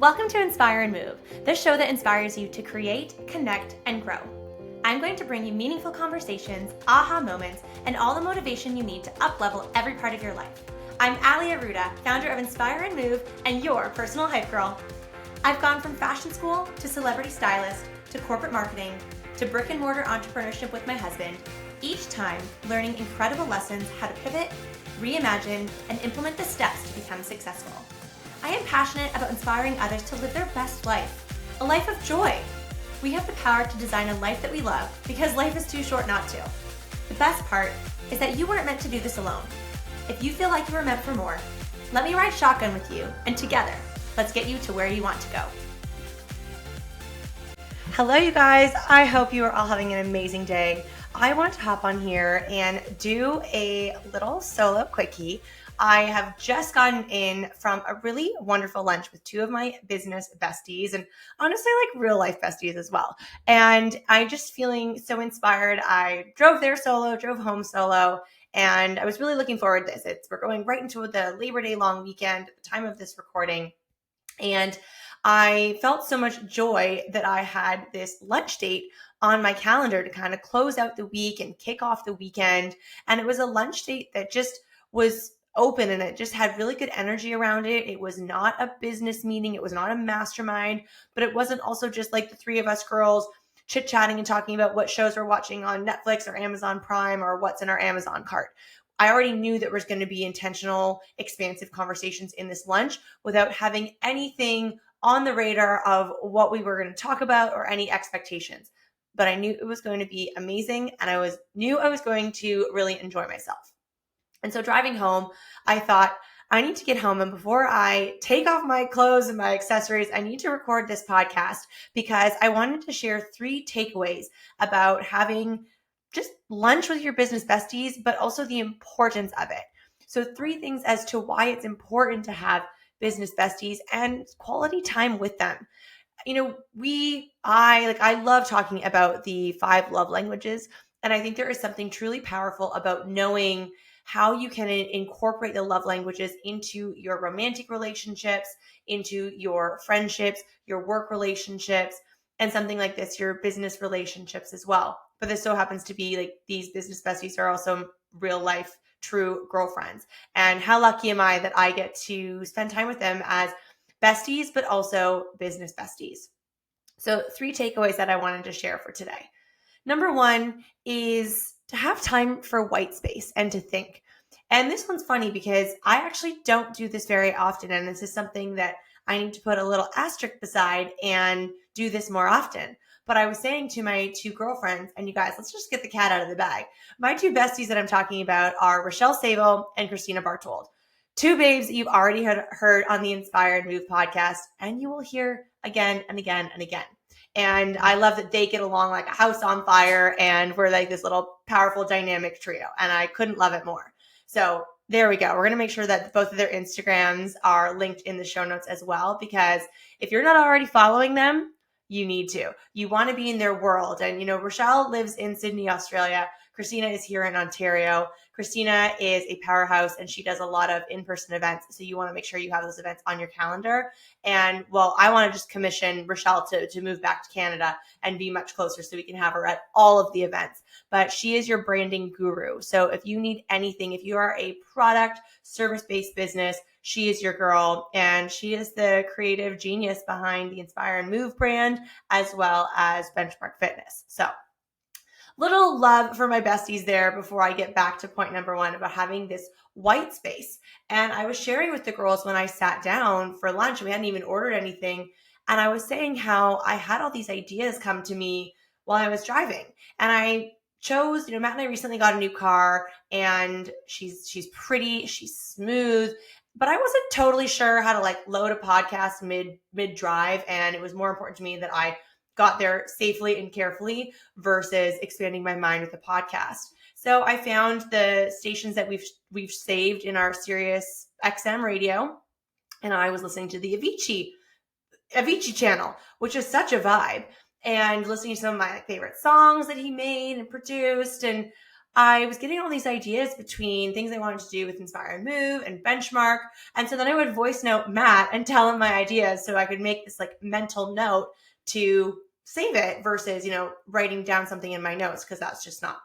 Welcome to Inspire and Move, the show that inspires you to create, connect, and grow. I'm going to bring you meaningful conversations, aha moments, and all the motivation you need to up-level every part of your life. I'm Ali Aruda, founder of Inspire and Move, and your personal hype girl. I've gone from fashion school to celebrity stylist to corporate marketing to brick and mortar entrepreneurship with my husband, each time learning incredible lessons how to pivot, reimagine, and implement the steps to become successful. I am passionate about inspiring others to live their best life, a life of joy. We have the power to design a life that we love because life is too short not to. The best part is that you weren't meant to do this alone. If you feel like you were meant for more, let me ride shotgun with you, and together, let's get you to where you want to go. Hello, you guys. I hope you are all having an amazing day. I want to hop on here and do a little solo quickie. I have just gotten in from a really wonderful lunch with two of my business besties and honestly like real life besties as well. And I'm just feeling so inspired. I drove there solo, drove home solo, and I was really looking forward to this. We're going right into the Labor Day long weekend at the time of this recording. And I felt so much joy that I had this lunch date on my calendar to kind of close out the week and kick off the weekend. And it was a lunch date that just was open and it just had really good energy around it. It was not a business meeting. It was not a mastermind, but it wasn't also just like the three of us girls chit-chatting and talking about what shows we're watching on Netflix or Amazon Prime or what's in our Amazon cart. I already knew that there was going to be intentional, expansive conversations in this lunch without having anything on the radar of what we were going to talk about or any expectations. But I knew it was going to be amazing and knew I was going to really enjoy myself. And so driving home, I thought, I need to get home, and before I take off my clothes and my accessories, I need to record this podcast because I wanted to share 3 takeaways about having just lunch with your business besties, but also the importance of it. So 3 things as to why it's important to have business besties and quality time with them. You know, I love talking about the 5 love languages, and I think there is something truly powerful about knowing how you can incorporate the love languages into your romantic relationships, into your friendships, your work relationships, and something like this, your business relationships as well. But this so happens to be like these business besties are also real life, true girlfriends. And how lucky am I that I get to spend time with them as besties, but also business besties. So 3 takeaways that I wanted to share for today. Number 1 is to have time for white space and to think. And this one's funny because I actually don't do this very often. And this is something that I need to put a little asterisk beside and do this more often. But I was saying to my 2 girlfriends, and you guys, let's just get the cat out of the bag. My 2 besties that I'm talking about are Rochelle Sable and Christina Bartold. 2 babes that you've already heard on the Inspire and Move podcast, and you will hear again and again and again. And I love that they get along like a house on fire, and we're like this little powerful dynamic trio, and I couldn't love it more. So there we go. We're going to make sure that both of their Instagrams are linked in the show notes as well, because if you're not already following them, you need to. You want to be in their world. And, you know, Rochelle lives in Sydney, Australia. Christina is here in Ontario. Christina is a powerhouse and she does a lot of in-person events. So you want to make sure you have those events on your calendar. And well, I want to just commission Rochelle to move back to Canada and be much closer so we can have her at all of the events. But she is your branding guru. So if you need anything, if you are a product service-based business, she is your girl. And she is the creative genius behind the Inspire and Move brand, as well as Benchmark Fitness. So little love for my besties there before I get back to point number 1 about having this white space. And I was sharing with the girls when I sat down for lunch, we hadn't even ordered anything. And I was saying how I had all these ideas come to me while I was driving. And I chose, Matt and I recently got a new car, and she's pretty, she's smooth, but I wasn't totally sure how to like load a podcast mid drive. And it was more important to me that I got there safely and carefully versus expanding my mind with a podcast. So I found the stations that we've saved in our Sirius XM radio, and I was listening to the Avicii channel, which is such a vibe, and listening to some of my favorite songs that he made and produced. And I was getting all these ideas between things I wanted to do with Inspire and Move and Benchmark. And so then I would voice note Matt and tell him my ideas so I could make this like mental note to save it versus, writing down something in my notes, because that's just not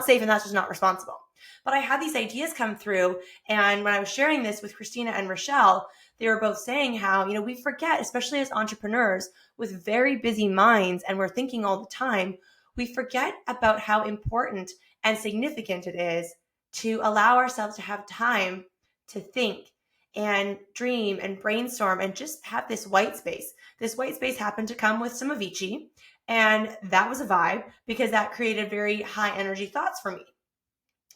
safe, and that's just not responsible. But I had these ideas come through, and when I was sharing this with Christina and Rochelle, they were both saying how, we forget, especially as entrepreneurs with very busy minds and we're thinking all the time, we forget about how important and significant it is to allow ourselves to have time to think and dream and brainstorm and just have this white space. This white space happened to come with some Avicii, and that was a vibe because that created very high energy thoughts for me.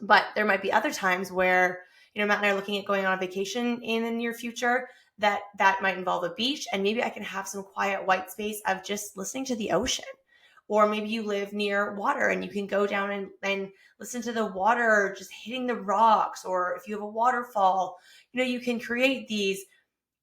But there might be other times where, Matt and I are looking at going on a vacation in the near future that might involve a beach, and maybe I can have some quiet white space of just listening to the ocean. Or maybe you live near water and you can go down and listen to the water just hitting the rocks. Or if you have a waterfall, you can create these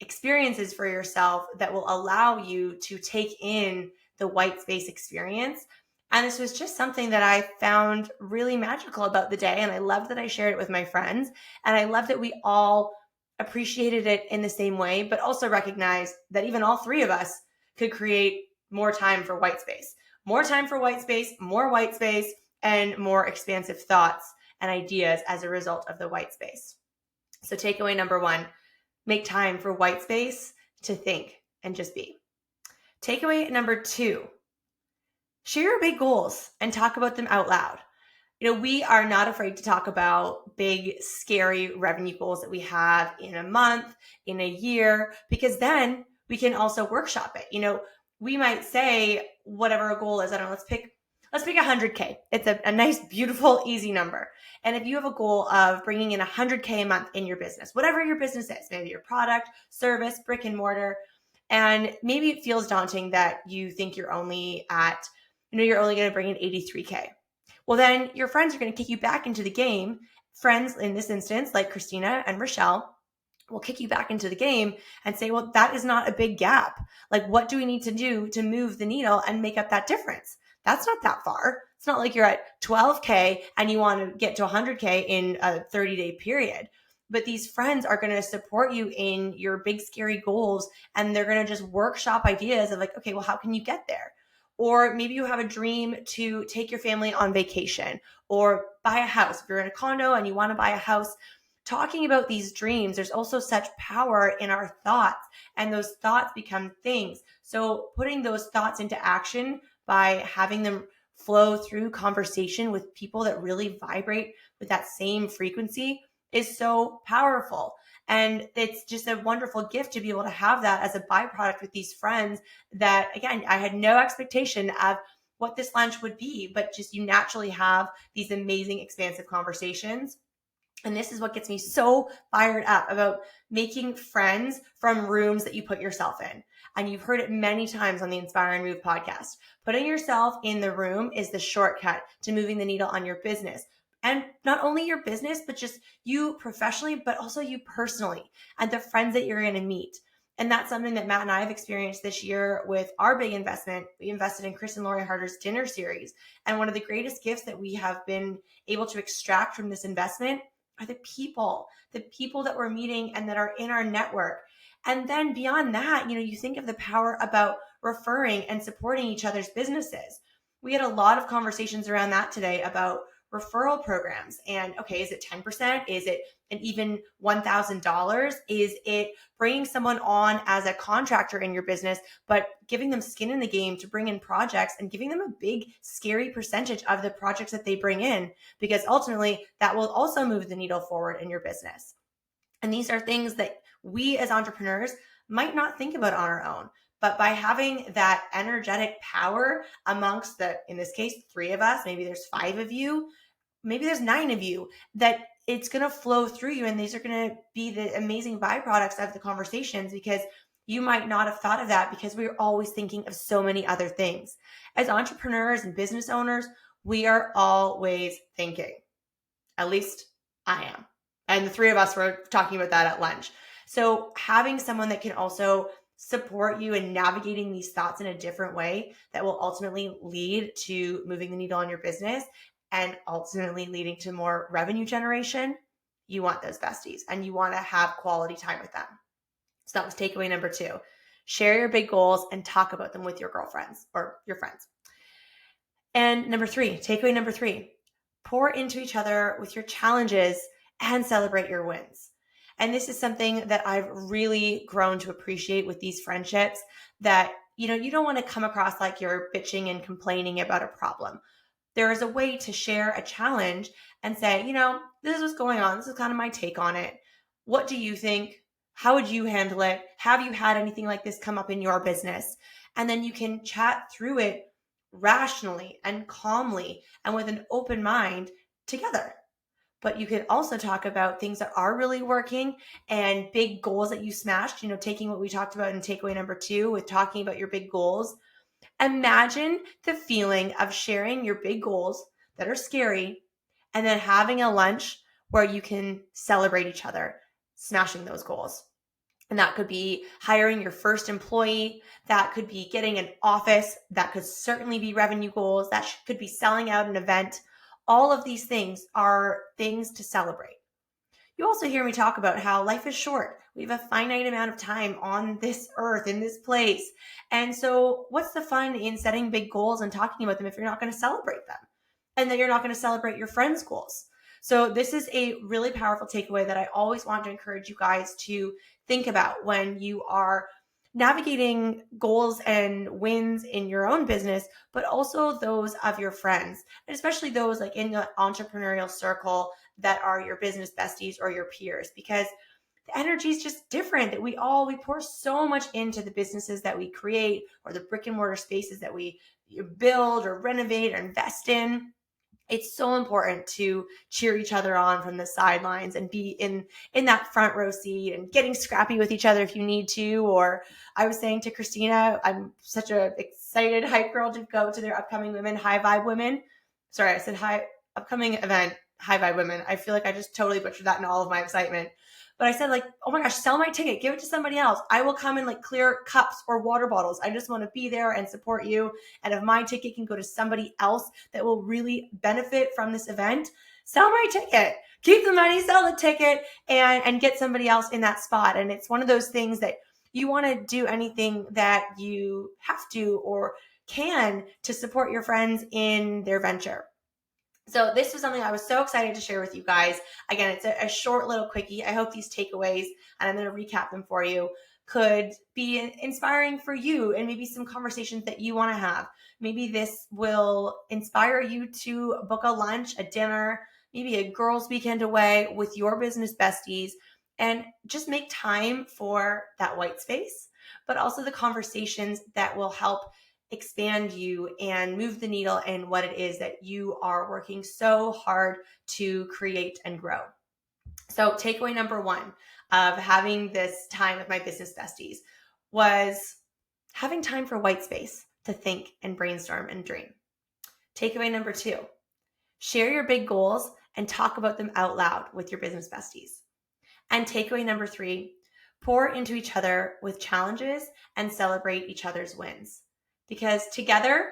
experiences for yourself that will allow you to take in the white space experience. And this was just something that I found really magical about the day. And I love that I shared it with my friends. And I love that we all appreciated it in the same way, but also recognized that even all three of us could create more time for white space, more time for white space, more white space, and more expansive thoughts and ideas as a result of the white space. So takeaway number one, make time for white space to think and just be. Takeaway number two, share your big goals and talk about them out loud. We are not afraid to talk about big, scary revenue goals that we have in a month, in a year, because then we can also workshop it. We might say whatever a goal is, I don't know, let's pick 100K. It's a nice, beautiful, easy number. And if you have a goal of bringing in 100K a month in your business, whatever your business is, maybe your product, service, brick and mortar, and maybe it feels daunting that you think you're only going to bring in 83K. Well, then your friends are going to kick you back into the game. Friends, in this instance, like Christina and Rochelle, will kick you back into the game and say, well, that is not a big gap. Like, what do we need to do to move the needle and make up that difference? That's not that far. It's not like you're at 12K and you want to get to 100K in a 30-day period. But these friends are going to support you in your big, scary goals, and they're going to just workshop ideas of like, okay, well, how can you get there? Or maybe you have a dream to take your family on vacation or buy a house. If you're in a condo and you want to buy a house, talking about these dreams, there's also such power in our thoughts, and those thoughts become things. So putting those thoughts into action by having them flow through conversation with people that really vibrate with that same frequency is so powerful. And it's just a wonderful gift to be able to have that as a byproduct with these friends that, again, I had no expectation of what this lunch would be, but just you naturally have these amazing, expansive conversations. And this is what gets me so fired up about making friends from rooms that you put yourself in. And you've heard it many times on the Inspire and Move podcast. Putting yourself in the room is the shortcut to moving the needle on your business. And not only your business, but just you professionally, but also you personally and the friends that you're going to meet. And that's something that Matt and I have experienced this year with our big investment. We invested in Chris and Lori Harder's dinner series. And one of the greatest gifts that we have been able to extract from this investment are the people that we're meeting and that are in our network. And then beyond that, you think of the power about referring and supporting each other's businesses. We had a lot of conversations around that today about referral programs. And okay, is it 10%? Is it an even $1,000? Is it bringing someone on as a contractor in your business, but giving them skin in the game to bring in projects and giving them a big, scary percentage of the projects that they bring in? Because ultimately that will also move the needle forward in your business. And these are things that we as entrepreneurs might not think about on our own. But by having that energetic power amongst in this case, 3 of us, maybe there's 5 of you, maybe there's 9 of you, that it's going to flow through you. And these are going to be the amazing byproducts of the conversations, because you might not have thought of that because we're always thinking of so many other things. As entrepreneurs and business owners, we are always thinking. At least I am. And the 3 of us were talking about that at lunch. So having someone that can also support you in navigating these thoughts in a different way that will ultimately lead to moving the needle on your business and ultimately leading to more revenue generation, you want those besties and you want to have quality time with them. So that was takeaway number 2. Share your big goals and talk about them with your girlfriends or your friends. And takeaway number 3, pour into each other with your challenges and celebrate your wins. And this is something that I've really grown to appreciate with these friendships, that, you don't want to come across like you're bitching and complaining about a problem. There is a way to share a challenge and say, this is what's going on. This is kind of my take on it. What do you think? How would you handle it? Have you had anything like this come up in your business? And then you can chat through it rationally and calmly and with an open mind together. But you can also talk about things that are really working and big goals that you smashed, taking what we talked about in takeaway number 2 with talking about your big goals. Imagine the feeling of sharing your big goals that are scary and then having a lunch where you can celebrate each other smashing those goals. And that could be hiring your first employee. That could be getting an office. That could certainly be revenue goals. That could be selling out an event. All of these things are things to celebrate. You also hear me talk about how life is short. We have a finite amount of time on this earth, in this place. And so what's the fun in setting big goals and talking about them if you're not going to celebrate them? And then you're not going to celebrate your friends' goals. So this is a really powerful takeaway that I always want to encourage you guys to think about when you are navigating goals and wins in your own business, but also those of your friends, and especially those like in the entrepreneurial circle that are your business besties or your peers, because the energy is just different. That we pour so much into the businesses that we create or the brick and mortar spaces that we build or renovate or invest in. It's so important to cheer each other on from the sidelines and be in that front row seat and getting scrappy with each other if you need to. Or I was saying to Christina, I'm such an excited hype girl to go to their upcoming women, High Vibe Women. Sorry, I said upcoming event, High Vibe Women. I feel like I just totally butchered that in all of my excitement. But I said, like, oh my gosh, sell my ticket, give it to somebody else. I will come in like clear cups or water bottles. I just want to be there and support you. And if my ticket can go to somebody else that will really benefit from this event, sell my ticket. Keep the money, sell the ticket, and get somebody else in that spot. And it's one of those things that you want to do anything that you have to or can to support your friends in their venture. So this was something I was so excited to share with you guys. Again, it's a short little quickie. I hope these takeaways, and I'm going to recap them for you, could be inspiring for you and maybe some conversations that you want to have. Maybe this will inspire you to book a lunch, a dinner, maybe a girls' weekend away with your business besties and just make time for that white space, but also the conversations that will help expand you and move the needle in what it is that you are working so hard to create and grow. So takeaway number 1 of having this time with my business besties was having time for white space to think and brainstorm and dream. Takeaway number 2, share your big goals and talk about them out loud with your business besties. And takeaway number 3, pour into each other with challenges and celebrate each other's wins. Because together,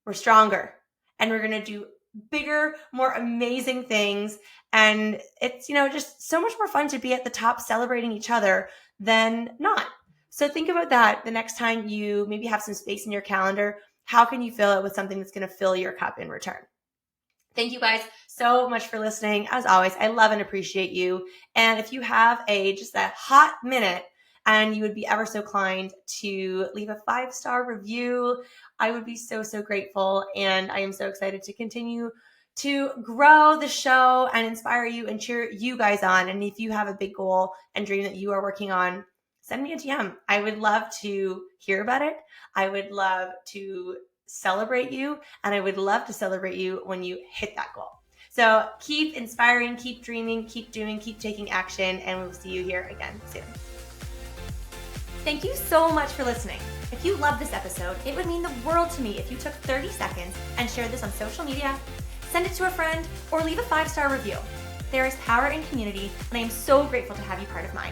we're stronger and we're going to do bigger, more amazing things. And it's, just so much more fun to be at the top celebrating each other than not. So think about that the next time you maybe have some space in your calendar. How can you fill it with something that's going to fill your cup in return? Thank you guys so much for listening. As always, I love and appreciate you. And if you have just a hot minute, and you would be ever so kind to leave a 5-star review, I would be so, so grateful. And I am so excited to continue to grow the show and inspire you and cheer you guys on. And if you have a big goal and dream that you are working on, send me a DM. I would love to hear about it. I would love to celebrate you. And I would love to celebrate you when you hit that goal. So keep inspiring, keep dreaming, keep doing, keep taking action. And we'll see you here again soon. Thank you so much for listening. If you loved this episode, it would mean the world to me if you took 30 seconds and shared this on social media, send it to a friend, or leave a 5-star review. There is power in community, and I am so grateful to have you part of mine.